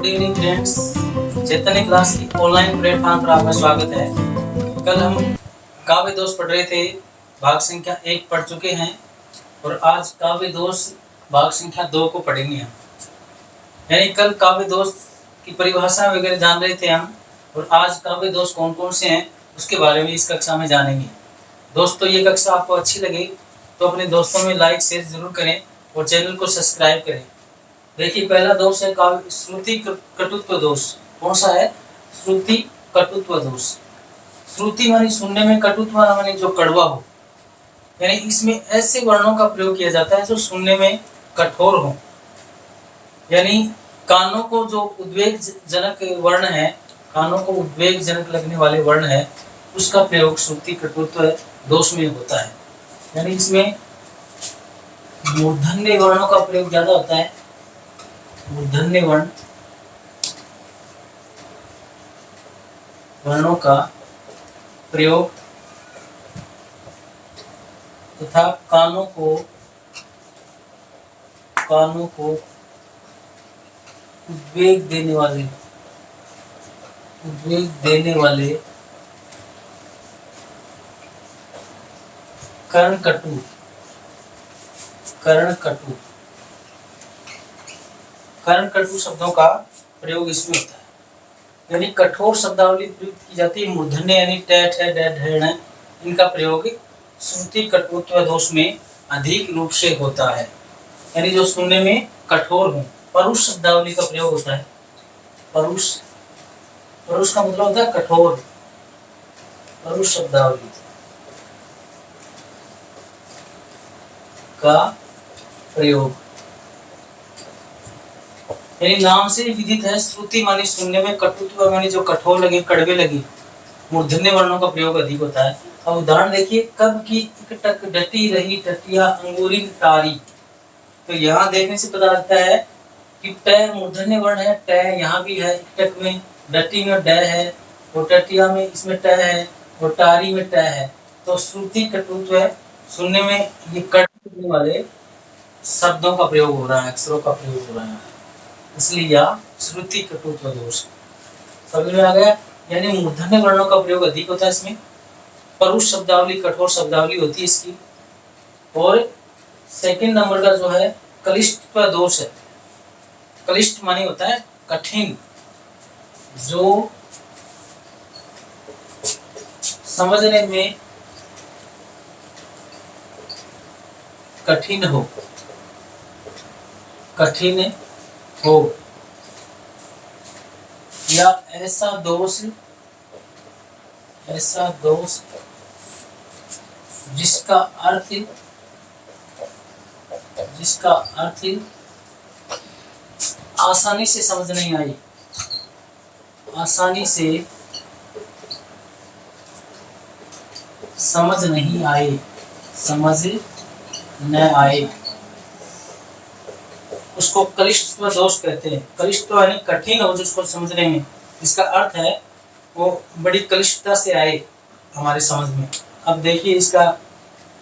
Good evening friends. Chaitanya class की online platform पर आपका स्वागत है। कल हम काव्य दोष पढ़ रहे थे, भाग संख्या 1 पढ़ चुके हैं और आज काव्य दोष भाग संख्या 2 को पढ़ेंगे हम। यानी कल काव्य दोष की परिभाषा वगैरह जान रहे थे हम, और आज काव्य दोष कौन कौन से हैं उसके बारे में इस कक्षा में जानेंगे। दोस्तों, ये कक्षा आपको अच्छी लगे तो अपने दोस्तों में लाइक शेयर जरूर करें और चैनल को सब्सक्राइब करें। देखिए, पहला दोष है काव्य श्रुति कटुत्व दोष। कौन सा है? श्रुति कटुत्व दोष। श्रुति मानी सुनने में, कटुत्व मानी जो कड़वा हो, यानी इसमें ऐसे वर्णों का प्रयोग किया जाता है जो सुनने में कठोर हो। यानी कानों को जो उद्वेगजनक वर्ण है, कानों को उद्वेगजनक लगने वाले वर्ण है, उसका प्रयोग श्रुति कटुत्व दोष में होता है। यानी इसमें मूर्धन्य वर्णों का प्रयोग ज्यादा होता है। मूर्धन्य वर्णों का प्रयोग तथा कानों को उद्वेग देने वाले कर्णकटु शब्दों का प्रयोग इसमें होता है। यानी कठोर शब्दावली प्रयुक्त की जाती है। मूर्धन्य यानी टैट है, डेड है, इनका प्रयोग श्रुति कटुत्व दोष में अधिक रूप से होता है। यानी जो सुनने में कठोर हो। परुष शब्दावली का प्रयोग होता है। परुष का मतलब होता है कठोर। परुष शब्दावली का प्रयोग यानी नाम से विदित है। श्रुति मानी सुनने में, कटुत्व मानी जो कठोर लगे, कड़वे लगे, मूर्धन्य वर्णों का प्रयोग अधिक होता है। अब उदाहरण देखिए, कब की इकटक डटी रही टटिया अंगूरी तारी। तो यहाँ देखने से पता लगता है कि ट मूर्धन्य वर्ण है, ट यहाँ भी है, इकटक में, डटी में ड है, और टटिया में इसमें ट है, और टारी में ट है। तो श्रुति कटुत्व है, सुनने में ये कटने वाले शब्दों का प्रयोग हो रहा है, अक्षरों का प्रयोग हो रहा है, इसलिए यह श्रुति कटुत्व दोष। समझ में आ गया? यानी मूर्धन्य वर्णों का प्रयोग अधिक होता है इसमें। परुष शब्दावली कठोर शब्दावली होती है इसकी। और सेकंड नंबर का जो है कलिष्ठ दोष है। कलिष्ठ माने होता है कठिन, जो समझने में कठिन हो या ऐसा दोष जिसका अर्थ आसानी से समझ नहीं आए, उसको कलिष्ठ दोष कहते हैं। कलिष्ठ यानी कठिन हो जिसको समझने में, इसका अर्थ है वो बड़ी कलिष्ठता से आए हमारे समझ में। अब देखिए इसका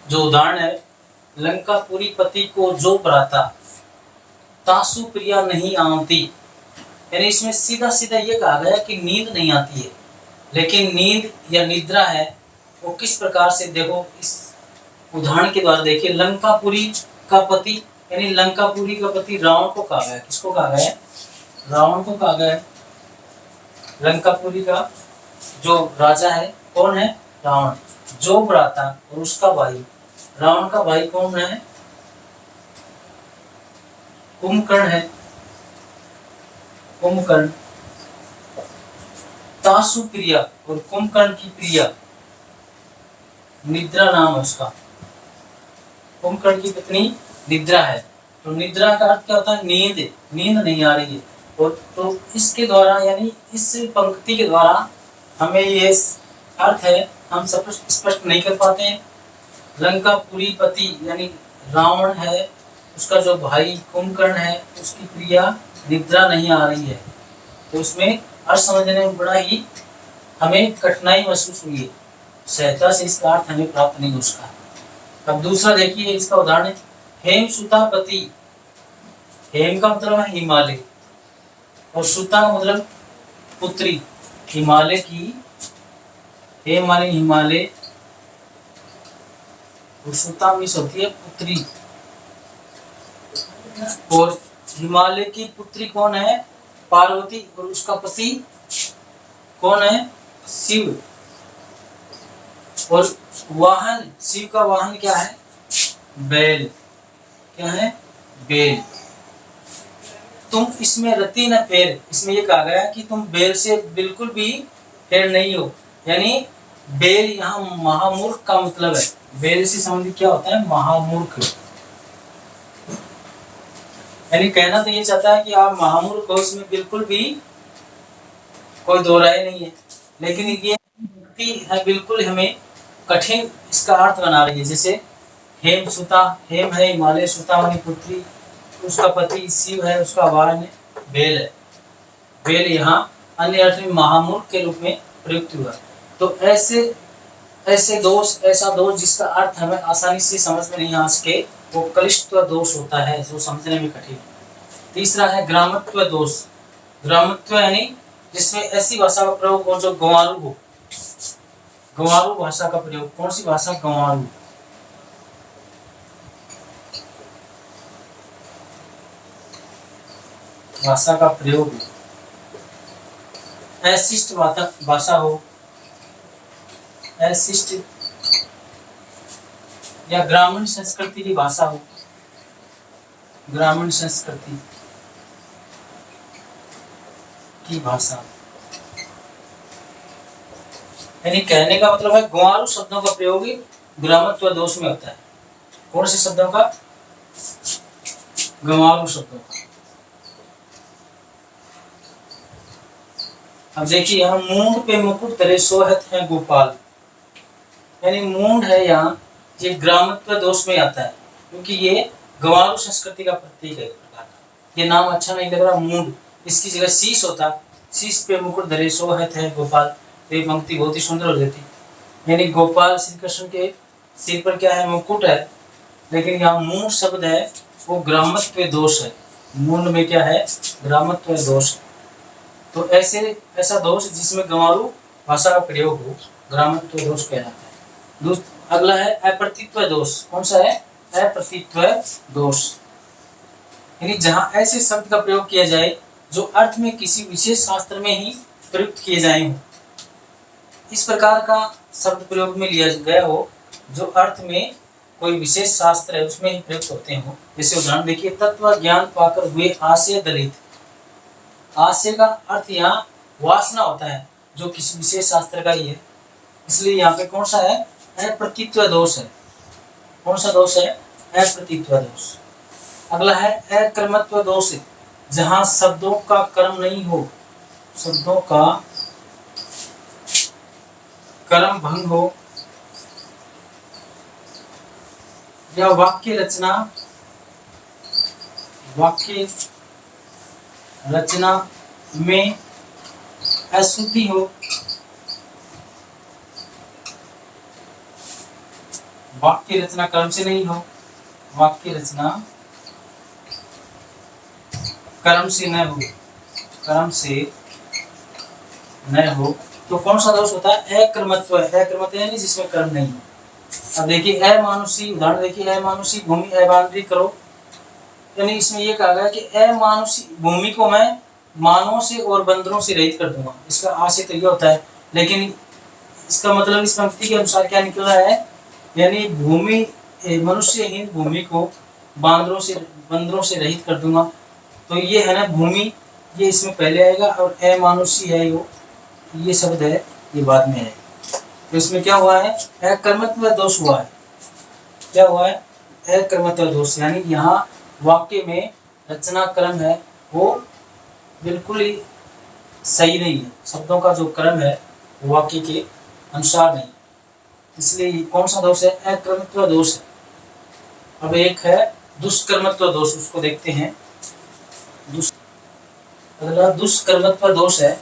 जो उदाहरण है, लंकापुरी पति को जो पराता तासु प्रिया नहीं आती। यानी इसमें सीधा सीधा ये कहा गया कि नींद नहीं आती है, लेकिन नींद या निद्रा है वो किस प्रकार से, देखो इस उदाहरण के द्वारा देखिए। लंकापुरी का पति यानी लंकापुरी का पति रावण को कहा गया। किसको कहा गया? रावण को कहा गया। लंकापुरी का जो राजा है कौन है? रावण। जो भ्राता और उसका भाई, रावण का भाई कौन है? कुंभकर्ण है। कुंभकर्ण। तासु प्रिया और कुंभकर्ण की प्रिया, निद्रा नाम है उसका। कुंभकर्ण की पत्नी निद्रा है। तो निद्रा का अर्थ क्या होता है? नींद नहीं आ रही है। और तो इसके द्वारा यानी इस पंक्ति के द्वारा हमें ये अर्थ है, हम स्पष्ट नहीं कर पाते हैं। लंकापुरी पति यानी रावण है, उसका जो भाई कुंभकर्ण है, उसकी प्रिया निद्रा नहीं आ रही है। तो उसमें अर्थ समझने में बड़ा ही हमें कठिनाई महसूस हुई है। सहायता से इसका अर्थ हमें प्राप्त नहीं हो सका। अब दूसरा देखिए, इसका उदाहरण है हेम सुतापति। हेम का मतलब है हिमालय, और सुता मतलब पुत्री, हिमालय की, हे माने हिमालय, और सुता मीन्स होती है पुत्री। और हिमालय की पुत्री कौन है? पार्वती। और उसका पति कौन है? शिव। और वाहन, शिव का वाहन क्या है? बैल। क्या है? बैल। तुम इसमें रति न फेर, इसमें ये कहा गया कि तुम बैल से बिल्कुल भी फेर नहीं हो, यानी बैल यहाँ महामूर्ख का मतलब है। बैल से संबंधित क्या होता है? महामूर्ख। यानी कहना तो ये चाहता है कि आप महामूर्ख हो, इसमें बिल्कुल भी कोई दो राय नहीं है। लेकिन ये है बिल्कुल हमें कठिन इसका अर्थ बना रही है। जैसे हेम सुता, हेम है हिमालय, सुता मानी पुत्री, उसका पति शिव है, उसका वाहन बैल है। बैल यहाँ अन्य अर्थ में महामूर्ख के रूप में प्रयुक्त हुआ। तो ऐसे दोष, ऐसा दोष जिसका अर्थ हमें आसानी से समझ में नहीं आ सके, वो कलिष्ठ दोष होता है, जो समझने में कठिन। तीसरा है ग्रामत्व दोष। ग्रामत्व यानी जिसमें ऐसी भाषा का प्रयोग हो जो गंवारू हो। गंवारू भाषा का प्रयोग। कौन सी भाषा? गंवारू। भाषा का प्रयोग। अशिष्ट भाषा हो, अशिष्ट या ग्रामीण संस्कृति की भाषा हो, ग्रामीण संस्कृति की भाषा। यानी कहने का मतलब है गंवारू शब्दों का प्रयोग ग्रामत्व दोष में होता है। कौन से शब्दों का? गंवारू शब्दों का। अब देखिए यहाँ मूंड पे मुकुट धरे सोहत है गोपाल, यानी मूंड है यहाँ, ये ग्रामत्व दोष में आता है क्योंकि ये गंवारू संस्कृति का प्रतीक है। ये नाम अच्छा नहीं लग रहा मूंड, इसकी जगह शीश होता, शीश पे मुकुट धरे सोहत है गोपाल, तो ये पंक्ति बहुत ही सुंदर हो जाती। यानी गोपाल श्री कृष्ण के सिर पर क्या है? मुकुट है। लेकिन यहाँ मूंड शब्द है वो ग्रामत्व दोष है। मूंड में क्या है? ग्रामत्व दोष। तो ऐसा दोष जिसमें गंवारू भाषा का प्रयोग हो, ग्रामत्व दोष कहलाता है। अगला है अप्रतीत्व दोष। कौन सा है? अप्रतीत्व दोष। यानी जहां ऐसे शब्द का प्रयोग किया जाए जो अर्थ में किसी विशेष शास्त्र में ही प्रयुक्त किए जाए हो। इस प्रकार का शब्द प्रयोग में लिया गया हो जो अर्थ में कोई विशेष शास्त्र है उसमें ही प्रयुक्त होते हो। जैसे उदाहरण देखिए, तत्व ज्ञान पाकर हुए आशय दलित। आशय का अर्थ यहाँ वासना होता है जो किसी विशेष शास्त्र का ही है, इसलिए यहाँ पे कौन सा है? अप्रतीत्व दोष है। कौन सा दोष है? अप्रतीत्व दोष। अगला है अकर्मत्व दोष, जहां शब्दों का कर्म नहीं हो, शब्दों का कर्म भंग हो, या वाक्य रचना में अशुद्धि हो। वाक्य रचना कर्म से नहीं हो, वाक्य रचना कर्म से न हो, कर्म से न हो, तो कौन सा दोष होता है? अकर्मत्व। अकर्मत्व यानी जिसमें कर्म नहीं हो। अब देखिए अमानुषी, उदाहरण देखिए, अमानुषी भूमि अबांद्री करो, यानी इसमें यह कहा गया कि अमानुषी भूमि को मैं मानवों से और बंदरों से रहित कर दूंगा। इसका आशय तो यह होता है, लेकिन इसका मतलब इस पंक्ति के अनुसार क्या निकल रहा है? यानी भूमि, मनुष्यहीन भूमि को बंदरों से रहित कर दूंगा। तो ये है ना भूमि, ये इसमें पहले आएगा, और अमानुषी है वो, ये शब्द है ये बाद में है। तो इसमें क्या हुआ है? अकर्मत्व दोष हुआ है। क्या हुआ है? अकर्मत्व दोष, यानी यहाँ वाक्य में रचना क्रम है वो बिल्कुल ही सही नहीं है। शब्दों का जो क्रम है वो वाक्य के अनुसार नहीं, इसलिए कौन सा दोष है? अकर्मत्व दोष है। अब एक है दुष्कर्मत्व दोष, उसको देखते हैं। अगला दुष्कर्मत्व दोष है,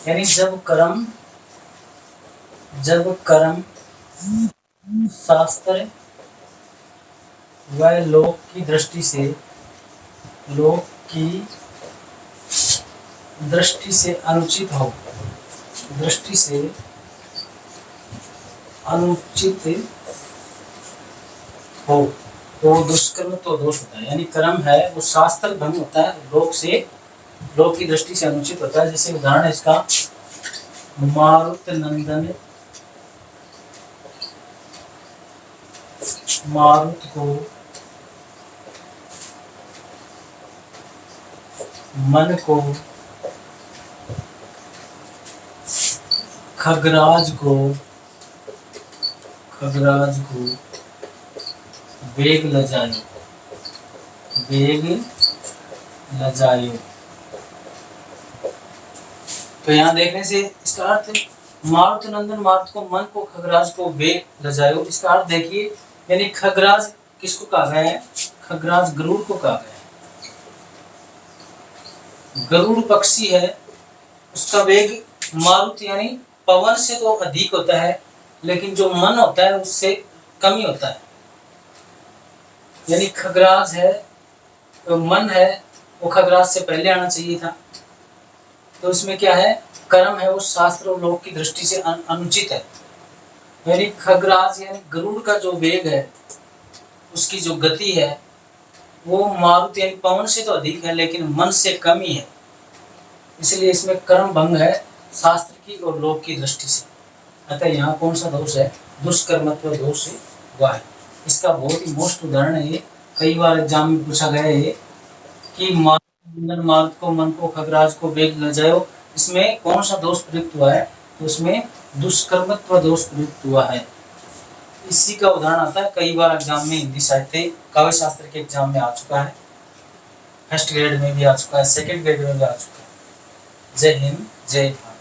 यानी जब कर्म शास्त्र व लोक की दृष्टि से अनुचित हो, दृष्टि से अनुचित हो तो दुष्कर्म तो दोष होता है। यानी कर्म है वो शास्त्र भंग होता है, लोक की दृष्टि से अनुचित होता है। जैसे उदाहरण है इसका, मारुत नंदन मारुत को मन को खगराज को वेग लजायो, वेग लजायो। तो यहाँ देखने से इसका अर्थ, मारुत नंदन मारुत को मन को खगराज को वेग लजायो, इसका अर्थ देखिए, यानी खगराज किसको कहा गया है? खगराज गरुड़ को कहा गया है। गरुड़ पक्षी है, उसका वेग मारुत यानी पवन से तो अधिक होता है, लेकिन जो मन होता है उससे कम ही होता है। यानी खगराज है तो मन है वो खगराज से पहले आना चाहिए था। तो इसमें क्या है, कर्म है वो शास्त्र और लोक की दृष्टि से अनुचित है। यानी खगराज यानी गरुड़ का जो वेग है, उसकी जो गति है वो मारुत यानी पवन से तो अधिक है, लेकिन मन से कम ही है। इसलिए इसमें कर्म भंग है शास्त्र की और लोक की दृष्टि से। अतः यहाँ कौन सा दोष है? दुष्कर्मत्व दोष हुआ है। इसका बहुत ही मोस्ट उदाहरण है ये, कई बार एग्जाम में पूछा गया है कि मारुत को मन को खगराज को वेग लजायो, इसमें कौन सा दोष प्रयुक्त हुआ है? तो उसमें दुष्कर्मत्व दोष प्रयुक्त हुआ है। इसी का उदाहरण आता है, कई बार एग्जाम में हिंदी साहित्य काव्य शास्त्र के एग्जाम में आ चुका है, फर्स्ट ग्रेड में भी आ चुका है, सेकंड ग्रेड में भी आ चुका है। जय हिंद, जय भारत।